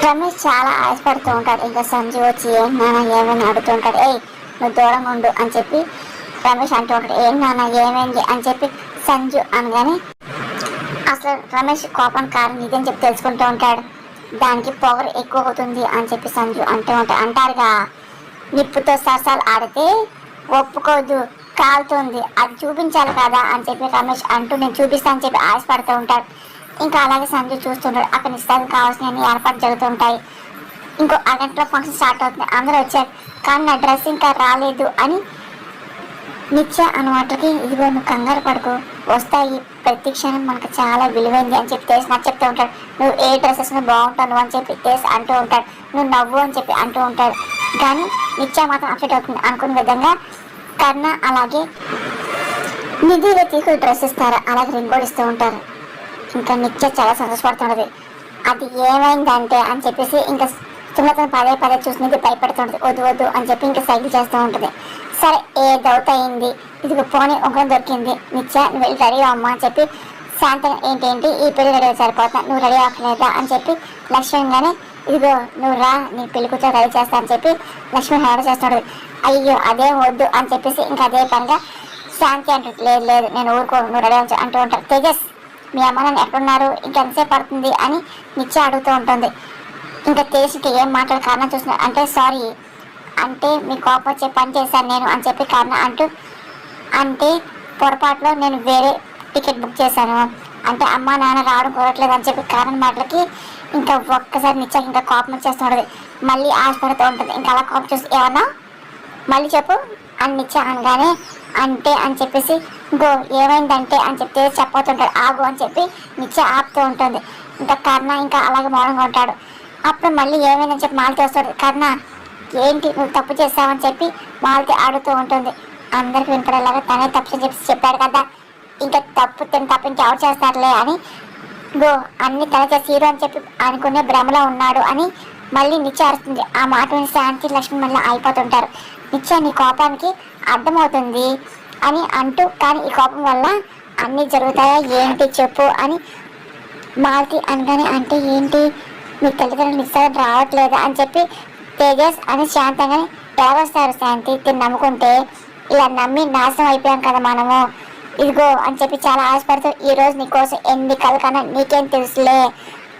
రమేష్ చాలా ఆశపడుతూ ఉంటాడు. ఇంకా సంజు వచ్చి ఏం నాన్న ఏమైనా అడుగుతూ ఉంటాడు. ఏయ్ నువ్వు దూరంగా ఉండు అని చెప్పి రమేష్ అంటూ ఉంటాడు. ఏం నాన్న ఏమైంది అని చెప్పి సంజు అనగానే అసలు రమేష్ కోపం కారణం ఇదని చెప్పి తెలుసుకుంటూ ఉంటాడు. దానికి పొగరు ఎక్కువ అవుతుంది అని చెప్పి సంజు అంటూ ఉంటాడు. అంటారుగా నిప్పుతో సరసాలు ఆడితే ఒప్పుకోదు కాలుతుంది, అది చూపించాలి కదా అని చెప్పి రమేష్ అంటూ నేను చూపిస్తాను చెప్పి ఆశపడుతూ ఉంటాడు. ఇంకా అలాగే సంజు చూస్తుంటాడు. అక్కడ నిశ్చితార్థం కావాల్సిన ఏర్పాటు జరుగుతూ ఉంటాయి. ఇంకో అరగంటలో ఫంక్షన్ స్టార్ట్ అవుతుంది. అందరూ వచ్చారు కానీ నా డ్రెస్ ఇంకా రాలేదు అని నిత్య అన్నమాటకి ఇదిగో నువ్వు కంగారు పడుకో, వస్తాయి, ప్రతి క్షణం మనకు చాలా విలువైంది అని చెప్పి తెలిసి నాకు చెప్తూ ఉంటాడు. నువ్వు ఏ డ్రెస్సెస్ బాగుంటాను అని చెప్పి తెలిసి అంటూ ఉంటాడు. నువ్వు నవ్వు అని చెప్పి అంటూ ఉంటాడు. కానీ నిత్య మాత్రం అప్సెట్ అవుతుంది. అనుకున్న విధంగా కర్ణ అలాగే నిధిగా తీసుకుని డ్రెస్ ఇస్తారు. అలాగే రింగ్ కూడా ఇస్తూ ఉంటారు. ఇంకా నిత్య చాలా సంతోషపడుతున్నది. అది ఏమైందంటే అని చెప్పేసి ఇంకా సుమతను పదే పదే చూసినది భయపడుతుంటుంది. వద్దు వద్దు అని చెప్పి ఇంకా సైకిల్ చేస్తూ ఉంటుంది. సరే ఏ డౌట్ అయింది, ఇది పోనీ ఉంగరం దొరికింది, నిత్య నువ్వు వెళ్ళి రెడీ అమ్మా అని చెప్పి శాంతం ఏంటేంటి ఈ పెళ్లి రెడీ సరిపోతున్నా, నువ్వు రెడీ అవ్వలేదా అని చెప్పి లక్ష్మణ్గానే ఇదిగో నువ్వు రా నీ పెళ్లి కూర్చొని రెడీ చేస్తా అని చెప్పి లక్ష్మణ్ రెడీ చేస్తున్నాడు. అయ్యో అదే వద్దు అని చెప్పేసి ఇంకా అదే పనిగా శాంతి అంటుంది. లేదు లేదు నేను ఊరుకో, నువ్వు రెడీ అవ్వచ్చు అంటూ ఉంటాడు. తేజస్ మీ అమ్మ నాన్న ఎక్కడున్నారు, ఇంకెంతసేపు పడుతుంది అని నిత్య అడుగుతూ ఉంటుంది. ఇంకా తేజస్కి ఏం మాట్లాడే కారణం చూస్తున్నా అంటే సారీ అంటే మీ కోపం వచ్చే పని చేశాను నేను అని చెప్పి కారణం అంటూ అంటే పొరపాటులో నేను వేరే టికెట్ బుక్ చేశాను అంటే అమ్మ నాన్న రావడం కుదరట్లేదు అని చెప్పి కారణం మాటలకి ఇంకా ఒక్కసారి నిత్య ఇంకా కోపం వచ్చేస్తుంటుంది. మళ్ళీ ఆశపడుతూ ఉంటుంది. ఇంకా అలా కోపం చూసి ఏమన్నా మళ్ళీ చెప్పు అని నిత్య అనగానే అంటే అని చెప్పేసి ఇంకో ఏమైందంటే అని చెప్పి చెప్పబోతుంటాడు. ఆగు అని చెప్పి నిత్య ఆపుతూ ఉంటుంది. ఇంకా కర్ణ ఇంకా అలాగే మౌనంగా ఉంటాడు. అప్పుడు మళ్ళీ ఏమైందని చెప్పి మాలతి వస్తాడు. కర్ణ ఏంటి నువ్వు తప్పు చేస్తావని చెప్పి మాలతి ఆడుతూ ఉంటుంది. అందరికి వినపడేలాగా తనే తప్పు చెప్పాడు కదా, ఇంకా తప్పు ఇంకెవరు చేస్తారులే అని గో అన్ని తన చేసి హీరో అని చెప్పి అనుకునే భ్రమలో ఉన్నాడు అని మళ్ళీ నిత్య అరుస్తుంది. ఆ మాట విని శాంతి లక్ష్మి మళ్ళీ అయిపోతుంటారు. నిత్య నీ కోపానికి అర్థమవుతుంది అని అంటూ కానీ ఈ కోపం వల్ల అన్నీ జరుగుతాయా ఏంటి చెప్పు అని మాలతి అనగానే అంటే ఏంటి మీ తల్లిదండ్రులు నిశ్చయం రావట్లేదు అని చెప్పి తేజస్ అని శాంతంగానే ఎవరొస్తారు శాంతి తిని నమ్ముకుంటే ఇలా నమ్మి నాశనం అయిపోయాం కదా మనము ఇదిగో అని చెప్పి చాలా ఆశపడుతూ ఈరోజు నీకోసం ఎన్ని కళ కన్నా నీకేం తెలుసులే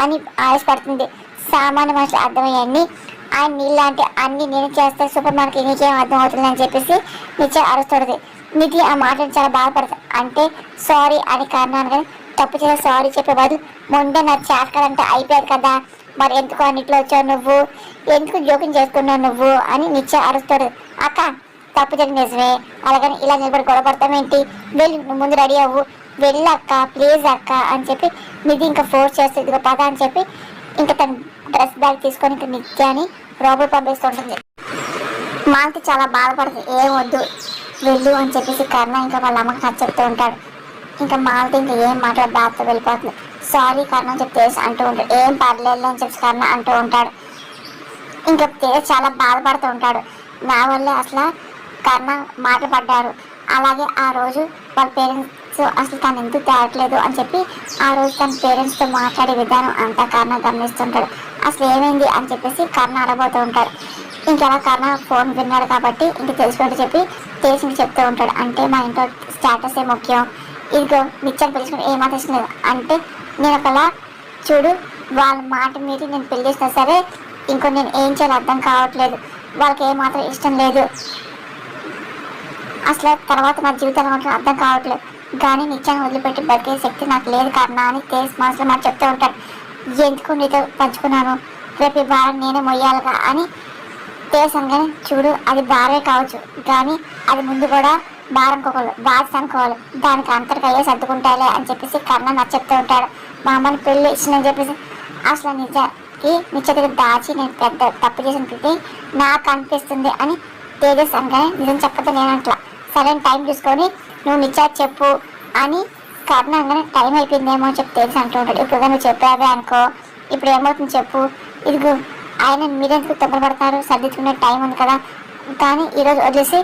అని ఆశపడుతుంది. సామాన్య మనుషులు అర్థమయ్యాన్ని ఆయన నీళ్ళంటే అన్ని నేను చేస్తే సూపర్ మార్కెట్ నీకేం అర్థమవుతుంది అని చెప్పేసి నిత్య అరుస్తుంది. నిధి ఆ మాటలు చాలా బాధపడుతుంది. అంటే సారీ అని కారణాన్ని కానీ తప్పు చేసే సారీ చెప్పే బదులు ముందే నా చేస్తాడంటే అయిపోయాడు కదా, మరి ఎందుకు అన్నిట్లో వచ్చావు నువ్వు, ఎందుకు జోక్యం చేసుకున్నావు నువ్వు అని నిత్య అరుస్తాడు. అక్క తప్పు జరిగింది నిజమే, అలాగని ఇలా నిలబడి గొడవపడతామేంటి, వెళ్ళి నువ్వు ముందు రెడీ అవ్వు, వెళ్ళక్క ప్లీజ్ అక్క అని చెప్పి నిధి ఇంకా ఫోర్స్ చేస్తుంది. ఇదిగో పద అని చెప్పి ఇంకా తన డ్రెస్ బ్యాగ్ తీసుకొని ఇంకా నిత్యాన్ని లోపల పంపిస్తుంటుంది. మాలతి చాలా బాధపడుతుంది. ఏం వద్దు వెళ్ళు అని చెప్పేసి కర్ణ ఇంకా వాళ్ళ అమ్మకి నచ్చ చెప్తూ ఉంటాడు. ఇంకా మాలతి ఇంకా ఏం మాట్లాడి బాధతో వెళ్ళిపోతుంది. సారీ కర్ణ అని చెప్పి తేజ అంటూ ఉంటాడు. ఏం పర్లేదు అని చెప్పి కర్ణ అంటూ ఉంటాడు. ఇంకా తేజ చాలా బాధపడుతూ ఉంటాడు. నా వల్లే అసలు కర్ణ మాటపడ్డారు, అలాగే ఆ రోజు వాళ్ళ పేరెంట్స్ అసలు తను ఎందుకు తేవట్లేదు అని చెప్పి ఆ రోజు తన పేరెంట్స్తో మాట్లాడే విధానం అంతా కర్ణ గమనిస్తుంటాడు. అసలు ఏమైంది అని చెప్పేసి కర్ణ అడబోతూ ఉంటాడు. ఇంకెలా కర్ణ ఫోన్ విన్నాడు కాబట్టి ఇంక తెలుసుకుంటూ చెప్పి తెలిసి చెప్తూ ఉంటాడు. అంటే మా ఇంట్లో స్టేటసే ముఖ్యం, ఇదిగో నిత్యాన్ని పిలుచుకుని ఏమాత్రం ఇష్టం లేదు అంటే నేను ఒకలా చూడు వాళ్ళ మాట మీరి నేను పెళ్లి చేసినా సరే ఇంకో నేను ఏం చేయాలో అర్థం కావట్లేదు, వాళ్ళకి ఏమాత్రం ఇష్టం లేదు, అసలు తర్వాత నా జీవితాలు మాత్రం అర్థం కావట్లేదు, కానీ నిత్యాన్ని వదిలిపెట్టి బతికే శక్తి నాకు లేదు కర్ణ అని తేజ్ మనసులో మాట చెప్తూ ఉంటాడు. ఎందుకు నీతో పంచుకున్నాను, రేపు ఈ భారం నేనే మొయ్యాలిగా అని తేజ్ అనగానే చూడు అది భారమే కావచ్చు కానీ అది ముందు కూడా భారం అనుకోవాలి, బాధ్యత అనుకోవాలి, దానికి అంతటికి అయ్యే సర్దుకుంటాలే అని చెప్పేసి కర్ణ నాకు చెప్తూ ఉంటాడు. మా అమ్మని పెళ్ళి ఇచ్చిందని చెప్పేసి అసలు నిత్య దగ్గర దాచి నేను పెద్ద తప్పు చేసిన ప్రతి నాకు అనిపిస్తుంది అని తేజస్ అనగానే నిజం చెప్పదు నేను అట్లా సరైన టైం చూసుకొని నువ్వు నిత్య చెప్పు అని కర్ణ అనగానే టైం అయిపోయిందేమో అని చెప్పి తేజస్ అంటూ ఉంటాడు. ఇప్పుడు నువ్వు చెప్పావే అనుకో, ఇప్పుడు ఏమవుతుంది చెప్పు, ఇదిగో ఆయన మీరెందుకు తొందరపడతారు, సర్దించుకునే టైం ఉంది కదా, కానీ ఈరోజు వదిలేసి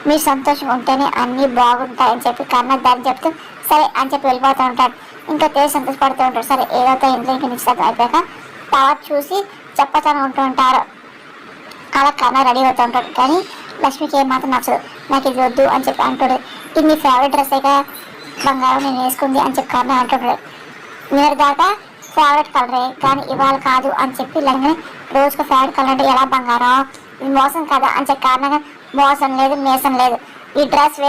మీరు సంతోషంగా ఉంటేనే అన్నీ బాగుంటాయని చెప్పి కర్ణ దాన్ని చెప్తూ సరే అని చెప్పి వెళ్ళిపోతూ ఉంటాడు. ఇంకా తేజ్ సంతోషపడుతూ ఉంటాడు. సరే ఏదైతే ఇంట్లో ఇంకా నిశ్చితం అయిపోయాక తర్వాత చూసి చెప్పతను ఉంటూ ఉంటారు. అలా కర్ణ రెడీ అవుతూ ఉంటాడు. కానీ లక్ష్మికి ఏమాత్రం నచ్చదు. నాకు ఇది వద్దు అని చెప్పి అంటాడు. ఇది నీ ఫేవరెట్ డ్రెస్ అయితే బంగారం నేను వేసుకుంది అని చెప్పి కర్ణ అంటాడు. నేను దాకా ఫేవరెట్ కలరే కానీ ఇవాళ కాదు అని చెప్పి ఇలాగనే రోజుకు ఫేవరెట్ కలర్ అంటే ఎలా బంగారం, ఇది మోసం కదా అని చెప్పి కారణంగా మోసం లేదు మేసం లేదు, ఈ డ్రెస్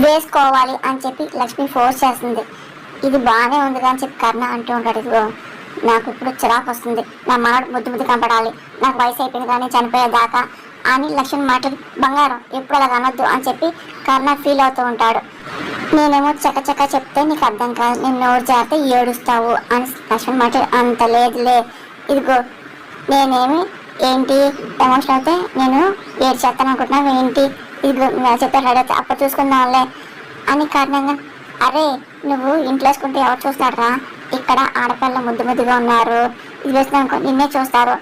వేసుకోవాలి అని చెప్పి లక్ష్మి ఫోర్స్ చేస్తుంది. ఇది బాగానే ఉంది అని చెప్పి కర్ణ అంటూ ఉంటాడు. ఇదిగో నాకు ఇప్పుడు చిరాకు వస్తుంది, నా మనడు ముద్దు కనపడాలి, నాకు వయసు అయిపోయింది కానీ చనిపోయేదాకా అని లక్ష్మణ్ మాటలు బంగారం ఎప్పుడు అలా అనొద్దు అని చెప్పి కర్ణ ఫీల్ అవుతూ ఉంటాడు. నేనేమో చక్కచక్క చెప్తే నీకు అర్థం కాదు, నేను నోరు జారితే ఏడుస్తావు అని లక్ష్మణ్ మాటలు అంత లేదులే, ఇదిగో నేనేమి ఏంటి ఎమోషన్ అయితే నేను చేస్తాను అనుకుంటున్నాను ఏంటి, ఇదిగో చెప్పాను రెడీ అయితే అప్పుడు చూసుకుందాంలే అని కారణంగా. అరే నువ్వు ఇంట్లో వేసుకుంటే ఎవరు చూస్తాడరా, ఇక్కడ ఆడపిల్ల ముద్దుగా ఉన్నారు, ఇది వేసుకున్నాను అనుకో నిన్నే చూస్తారు,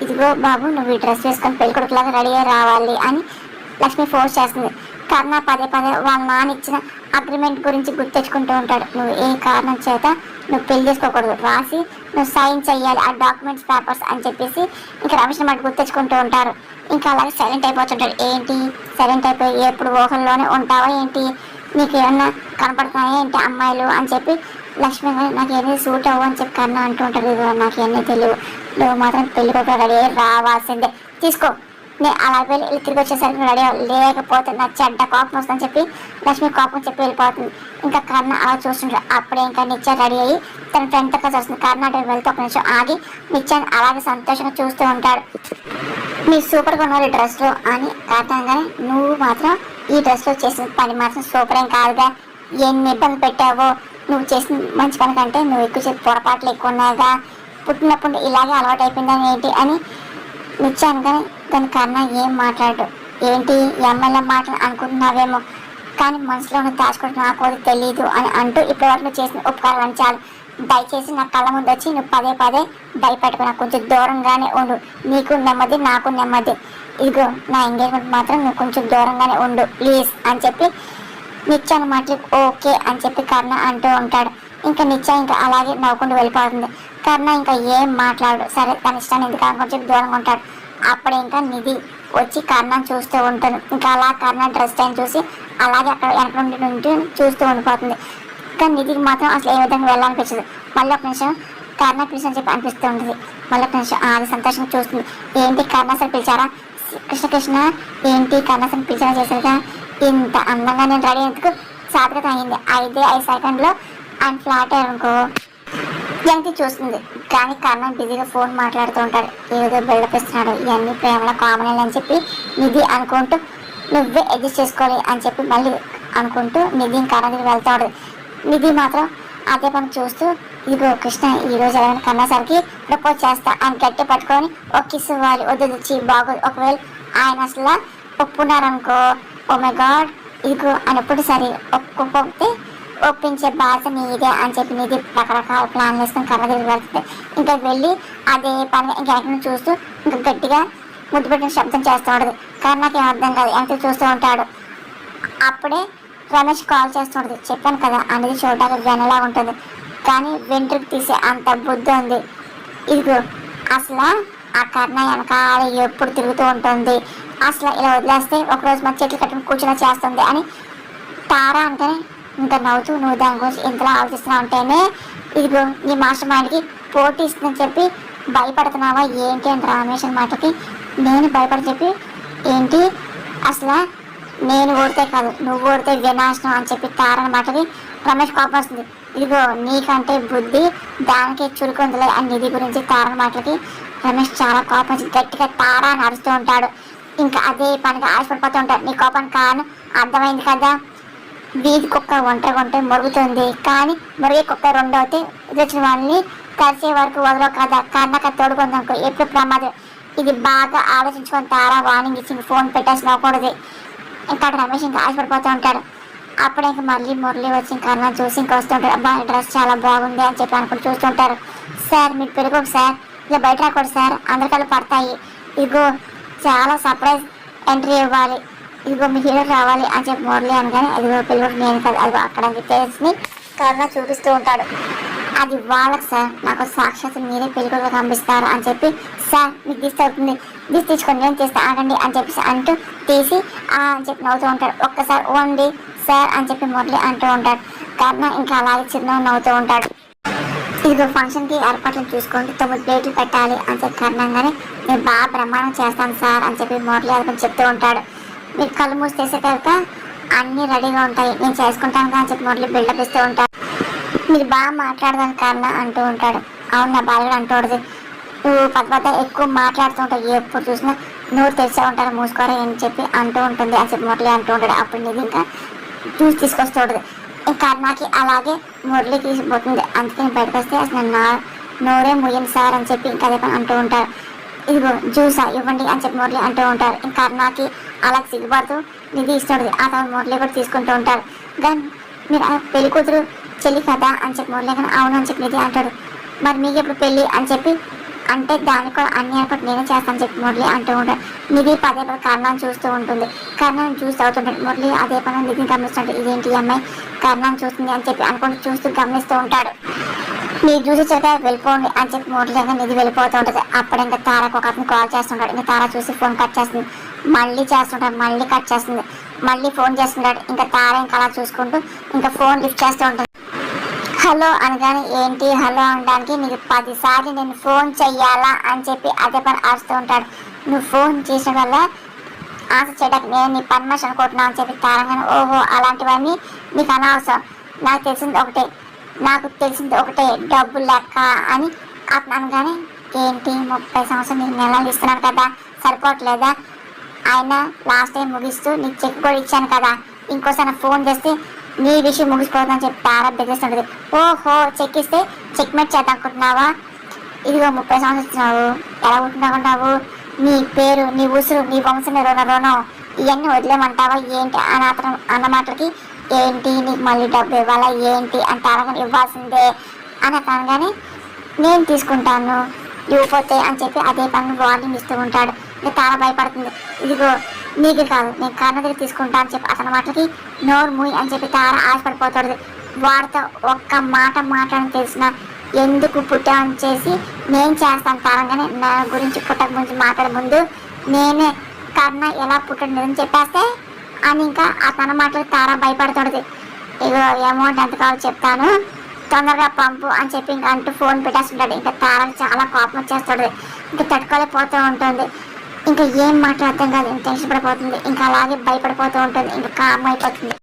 ఇదిగో బాబు నువ్వు ఈ డ్రెస్ వేసుకొని పెళ్లి కొడుకులాగా రెడీ అయ్యి రావాలి అని లక్ష్మి ఫోర్స్ చేస్తుంది. కర్ణ పదే వాళ్ళ నాన్న ఇచ్చిన అగ్రిమెంట్ గురించి గుర్తెచ్చుకుంటూ ఉంటాడు. నువ్వు ఏ కారణం చేత నువ్వు పెళ్లి చేసుకోకూడదు, రాసి నువ్వు సైన్ చెయ్యాలి ఆ డాక్యుమెంట్స్ పేపర్స్ అని చెప్పేసి ఇంకా రమేష్ మాట గుర్తెచ్చుకుంటూ ఉంటారు. ఇంకా అలాగే సైలెంట్ అయిపోతుంటాడు. ఏంటి సైలెంట్ అయిపోయి ఎప్పుడు ఊహల్లోనే ఉంటావా ఏంటి, నీకు ఏమన్నా కనపడుతున్నాయా ఏంటి అమ్మాయిలు అని చెప్పి లక్ష్మి నాకు ఏమీ సూట్ అవ్వు అని చెప్పి కర్ణ అంటూ ఉంటాడు. నాకు ఏమీ తెలియదు, నువ్వు మాత్రం పెళ్లి కొడుకు రెడీ రావాల్సిందే, తీసుకో నేను అలా వెళ్ళి తిరిగి వచ్చేసరికి రెడీ లేకపోతే నా చెడ్డ కోపం వస్తుందని చెప్పి లక్ష్మి కోపం చెప్పి వెళ్ళిపోతుంది. ఇంకా కర్ణ అలా చూస్తుంటాడు. అప్పుడే ఇంకా నిత్య రెడీ అయ్యి తన ఫ్రెండ్ దగ్గర వస్తుంది. కర్ణాటక వెళ్తే ఒక నిమిషం ఆగి నిత్యాన్ని అలాగే సంతోషంగా చూస్తూ ఉంటాడు. మీరు సూపర్గా ఉన్నారు ఈ డ్రెస్లో అని కారణంగానే నువ్వు మాత్రం ఈ డ్రెస్లో చేసిన పని మాత్రం సూపర్ ఏం కాదుగా, ఎన్ని ఇబ్బంది పెట్టావో, నువ్వు చేసిన మంచి పని కంటే నువ్వు ఎక్కువ చేసి పొరపాట్లు ఎక్కువ ఉన్నాయిగా, పుట్టినప్పుడు ఇలాగే అలవాటు అయిపోయిందని ఏంటి అని నిత్యాను. కానీ దాని కన్నా ఏం మాట్లాడు, ఏంటి ఎమ్మెల్యే మాటలు అనుకుంటున్నావేమో కానీ మనసులో ఉన్న దాచుకుంటూ నాకు అది తెలీదు అని అంటూ ఇప్పటి వరకు నువ్వు చేసిన ఉపకారాలు చాలు, దయచేసి నా కళ్ళ ముందు వచ్చి నువ్వు పదే భయపెట్టుకున్నా కొంచెం దూరంగానే ఉండు, నీకు నెమ్మది నాకు నెమ్మది, ఇదిగో నా ఎంగేజ్మెంట్ మాత్రం నువ్వు కొంచెం దూరంగానే ఉండు ప్లీజ్ అని చెప్పి నిత్యాన్ని మాటలు ఓకే అని చెప్పి కర్ణ అంటూ ఉంటాడు. ఇంకా నిత్య ఇంకా అలాగే నవ్వుకుంటూ వెళ్ళిపోతుంది. కర్ణ ఇంకా ఏం మాట్లాడు, సరే తన ఇష్టాన్ని ఎందుకు అని చెప్పి దూరంగా ఉంటాడు. అప్పుడే ఇంకా నిధి వచ్చి కర్ణని చూస్తూ ఉంటుంది. ఇంకా అలా కర్ణ డ్రెస్ టైం చూసి అలాగే అక్కడ వెనక నుండి చూస్తూ ఉండిపోతుంది. కానీ నిధికి మాత్రం అసలు ఏ విధంగా వెళ్ళాలనిపించదు. మళ్ళీ ఒక నిమిషం కర్ణ పిలిచని చెప్పి అనిపిస్తూ ఉంటుంది. మళ్ళీ ఒక నిమిషం అది సంతోషంగా చూస్తుంది. ఏంటి కర్ణాసరి పిలిచారా, కృష్ణ ఏంటి కర్ణాసరి పిలిచారా చేశారుగా, ఇంత అందంగా నేను రెడీ అయ్యేందుకు సాధకత అయింది, 5 సెకండ్లో ఆయన ఫ్లాట్ అనుకో జంతి చూస్తుంది. కానీ కర్ణ బిజీగా ఫోన్ మాట్లాడుతూ ఉంటాడు, ఏదో బిల్డప్ ఇస్తున్నాడు, ఇవన్నీ ప్రేమలో కామన్ అని చెప్పి నిధి అనుకుంటూ నువ్వే అడ్జస్ట్ చేసుకోవాలి అని చెప్పి మళ్ళీ అనుకుంటూ నిధి కర్ణ దగ్గర వెళ్తాడు. నిధి మాత్రం అదే పని చూస్తూ ఇదిగో కృష్ణ ఈరోజు ఎలా కన్నసరికి ప్రపోజ్ చేస్తా అని గట్టి పట్టుకొని ఒక కిస్ ఇవ్వాలి, వద్దు బాగోదు, ఒకవేళ ఆయన అసలు ఒప్పున్నారనుకో ఓ మై గాడ్ ఇదిగో అని ఎప్పుడు సరే ఒప్పుకోకపోతే ఒప్పించే బాధ్యత నీదే అని చెప్పి నీది రకరకాల ప్లాన్ వేసుకొని కర్ర దగ్గర వెళ్తుంది. ఇంకా వెళ్ళి అదే పని ఇంకా వెనక చూస్తూ ఇంకా గట్టిగా ముద్దు పెట్టిన శబ్దం చేస్తూ ఉంటుంది. కర్ణకి ఏం అర్థం కాదు, వెనక్కి చూస్తూ ఉంటాడు. అప్పుడే రమేష్ కాల్ చేస్తూ ఉంటుంది. చెప్పాను కదా అనేది చూడడానికి వెనలా ఉంటుంది కానీ వెంట్రుకు తీసే అంత బుద్ధి ఉంది. ఇదిగో అసలు ఆ కర్ణ వెనకాల ఎప్పుడు తిరుగుతూ ఉంటుంది, అసలు ఇలా వదిలేస్తే ఒకరోజు మన చెట్లు కట్టుకుని కూర్చుని చేస్తుంది అని తారా అంటేనే ఇంకా నవ్వుతూ నువ్వు దాని గురించి ఇంతలా ఆలోచిస్తున్నావు అంటేనే ఇదిగో నీ మాస్టర్ మైండ్కి పోటీ ఇస్తుందని చెప్పి భయపడుతున్నావా ఏంటి అని రమేష్ మాటకి నేను భయపడి చెప్పి ఏంటి అసలు నేను ఓడితే కాదు నువ్వు ఓడితే వినాశనం అని చెప్పి తారని మాటకి రమేష్ కోపం వస్తుంది. ఇదిగో నీకంటే బుద్ధి దానికి చురుకుందిలే అని నిధి గురించి తారని మాటలకి రమేష్ చాలా కోపం వచ్చి గట్టిగా తారా అని అరుస్తూ ఉంటాడు. ఇంకా అదే పనిగా ఆశపడిపోతూ ఉంటాడు. నీ కోపానికి కారణం అర్థమైంది కదా, వీధి కుక్క ఒంటరి మొరుగుతుంది కానీ మురిగే కుక్క రెండవది వచ్చిన వాళ్ళని కలిసే వరకు వదలవు కదా, కన్నక తోడుకుందనుకో ఎప్పుడు ప్రమాదం, ఇది బాగా ఆలోచించుకొని తారా వార్నింగ్ ఇచ్చింది, ఫోన్ పెట్టేసి నవ్వకూడదు. ఇంకా రమేష్ ఇంకా ఆశపడిపోతూ ఉంటాడు. అప్పుడే ఇంకా మళ్ళీ మురళి వచ్చి ఇంకా అన్న చూసి ఇంకా వస్తుంటాడు. అబ్బా డ్రెస్ చాలా బాగుంది అని చెప్పి అనుకుని చూస్తుంటారు. సార్ మీరు పెరుగుకు సార్, ఇలా బయట రాకూడదు సార్, అందరికల్లా పడతాయి, ఇదిగో చాలా సర్ప్రైజ్ ఎంట్రీ ఇవ్వాలి, ఇదిగో మీ హీరో రావాలి అని చెప్పి మురళి అనగానే ఇదిగో పిల్లలు నేను కదా అదిగో అక్కడ అని చెప్పేసి కర్ణ చూపిస్తూ ఉంటాడు. అది వాళ్ళకి సార్, నాకు సాక్షాత్ మీరే పెళ్ళికొడుకు పంపిస్తారు అని చెప్పి, సార్ మీకు దిష్టి అవుతుంది, దిష్టి తీసుకోండి నేను తీస్తా ఆగండి అని చెప్పి అంటూ తీసి అని చెప్పి నవ్వుతూ ఉంటాడు. ఒక్కసారి ఓన్లీ సార్ అని చెప్పి మురళి అంటూ ఉంటాడు. కర్ణ ఇంకా అలాగే చిరునవ్వు నవ్వుతూ ఉంటాడు. ఇదిగో ఫంక్షన్కి ఏర్పాట్లు చూసుకోండి, 9 ప్లేట్లు పెట్టాలి అని చెప్పి కర్ణంగానే నేను బాగా బ్రహ్మాండం చేస్తాను సార్ అని చెప్పి మురళి అతను చెప్తూ ఉంటాడు. మీరు కళ్ళు మూసి తెసేకాక అన్నీ రెడీగా ఉంటాయి, నేను చేసుకుంటాను అని చెప్పి మురళి బిల్డప్ ఇస్తూ ఉంటాడు. మీరు బాగా మాట్లాడదాని కర్ణ అంటూ ఉంటాడు. అవును నా బాగా అంటూ ఉంటుంది, నువ్వు పద ఎక్కువ మాట్లాడుతూ ఉంటావు, ఎప్పుడు చూసినా నోరు తెరిచే ఉంటారు మూసుకోరా అని చెప్పి అంటూ ఉంటుంది అని చెప్పి మురళి అంటూ ఉంటాడు. అప్పుడు నిధి ఇంకా జ్యూస్ తీసుకొస్తూ ఉంటుంది. ఇంకా కర్ణకి అలాగే మురళి తీసిపోతుంది. అందుకని బయటకు వస్తే అసలు నోరే ముయ్యండి సార్ అని చెప్పి ఇంకా అదే అంటూ ఉంటారు. ఇదిగో జ్యూసా ఇవ్వండి అని చెప్పి మురళి అంటూ ఉంటారు. ఇంకా కర్ణకి అలా సిగ్గుపడుతూ నిధి ఇస్తుంది. ఆ తర్వాత మురళి కూడా తీసుకుంటూ ఉంటారు. కానీ మీరు పెళ్లి కూతురు చెల్లి కదా అని చెప్పి మురళి కానీ అవును అని చెప్పి నిధి అంటాడు. మరి మీకు ఎప్పుడు పెళ్ళి అని చెప్పి అంటే దానికి కూడా అన్ని ఏర్పాటు నేనే చేస్తాను చెప్పి మురళి అంటూ ఉంటాడు. నిధి పదే కర్ణాన్ని చూస్తూ ఉంటుంది. కర్ణాన్ని చూస్తూ అవుతుంటాడు. మురళి అదే పని నిధిని గమనిస్తుంటాడు. ఇదేంటి అమ్మాయి కర్ణాన్ని చూస్తుంది అని చెప్పి అనుకుంటూ చూస్తూ గమనిస్తూ ఉంటాడు. మీరు చూసి చేత వెళ్ళిపోండి అని చెప్పి మురళి నిధి వెళ్ళిపోతూ ఉంటుంది. అప్పుడు ఇంకా తారకు ఒక అతను కాల్ చేస్తుంటాడు. ఇంకా తార చూసి ఫోన్ కట్ చేస్తుంది. మళ్ళీ చేస్తుంటాడు, మళ్ళీ కట్ చేస్తుంది, మళ్ళీ ఫోన్ చేస్తుంటాడు. ఇంకా తార ఇంకా అలా చూసుకుంటూ ఇంకా ఫోన్ లిఫ్ట్ చేస్తూ ఉంటుంది. హలో అనగానే ఏంటి హలో అనడానికి నీకు 10 సార్లు నేను ఫోన్ చెయ్యాలా అని చెప్పి అదే పని అరుస్తూ ఉంటాడు. నువ్వు ఫోన్ చేసిన వల్ల ఆన్సర్ చేయడానికి నేను నీ పర్మిషన్ అనుకుంటున్నావు అని చెప్పి తారంగానే ఓహో అలాంటివన్నీ నీకు అనవసరం, నాకు తెలిసింది ఒకటే డబ్బు లెక్క అని అతను అనగానే ఏంటి 30 సంవత్సరం నీకు నెలలు ఇస్తున్నాను కదా సరిపోవట్లేదా, ఆయన లాస్ట్ టైం ముగిస్తూ నీకు చెక్ కూడా ఇచ్చాను కదా, ఇంకోసారి ఫోన్ చేస్తే నీ విషయం ముగిసిపోతుందని చెప్పి తారా బెదిరిస్తుంటుంది. ఓహో చెక్ ఇస్తే చెక్మేట్ చేద్దాం అనుకుంటున్నావా, ఇదిగో 30 సంవత్సరాలు ఇస్తున్నావు ఎలా ఉంటున్నావు, నీ పేరు నీ ఉసురు నీ వంశం రుణం ఇవన్నీ వదిలేమంటావా ఏంటి అని అతను అన్న మాటలకి ఏంటి నీకు మళ్ళీ డబ్బు ఇవ్వాలా ఏంటి అని తారగానే ఇవ్వాల్సిందే అని అనగానే నేను తీసుకుంటాను ఇవ్వకపోతే అని చెప్పి అదే పని వార్నింగ్ ఇస్తూ ఉంటాడు. ఇంకా తార భయపడుతుంది. ఇదిగో నీకు కాదు నేను కర్ణ దగ్గర తీసుకుంటా అని చెప్పి అతని మాటలకి నోరు మూయి అని చెప్పి తార ఆశపడిపోతుంది. వాడితో ఒక్క మాట మాట్లాడని తెలిసిన ఎందుకు పుట్టామని చేసి నేను చేస్తాను తారంగానే నా గురించి పుట్టక గురించి మాట్లాడే ముందు నేనే కర్ణ ఎలా పుట్టండి చెప్పేస్తే అని ఇంకా అతని మాటలకి తార భయపడుతుంది. ఇగో అమౌంట్ ఎంత కావాలో చెప్తాను తొందరగా పంపు అని చెప్పి ఇంకా అంటూ ఫోన్ పెట్టేస్తుంటాడు. ఇంకా తారకి చాలా కోపం వచ్చేస్తుంది. ఇంకా తట్టుకోలేకపోతూ ఉంటుంది. ఇంకా ఏం మాట్లాడతాం కాదు, టెన్షన్ పడిపోతుంది. ఇంకా అలాగే భయపడిపోతూ ఉంటుంది. ఇంకా కామ్ అయిపోతుంది.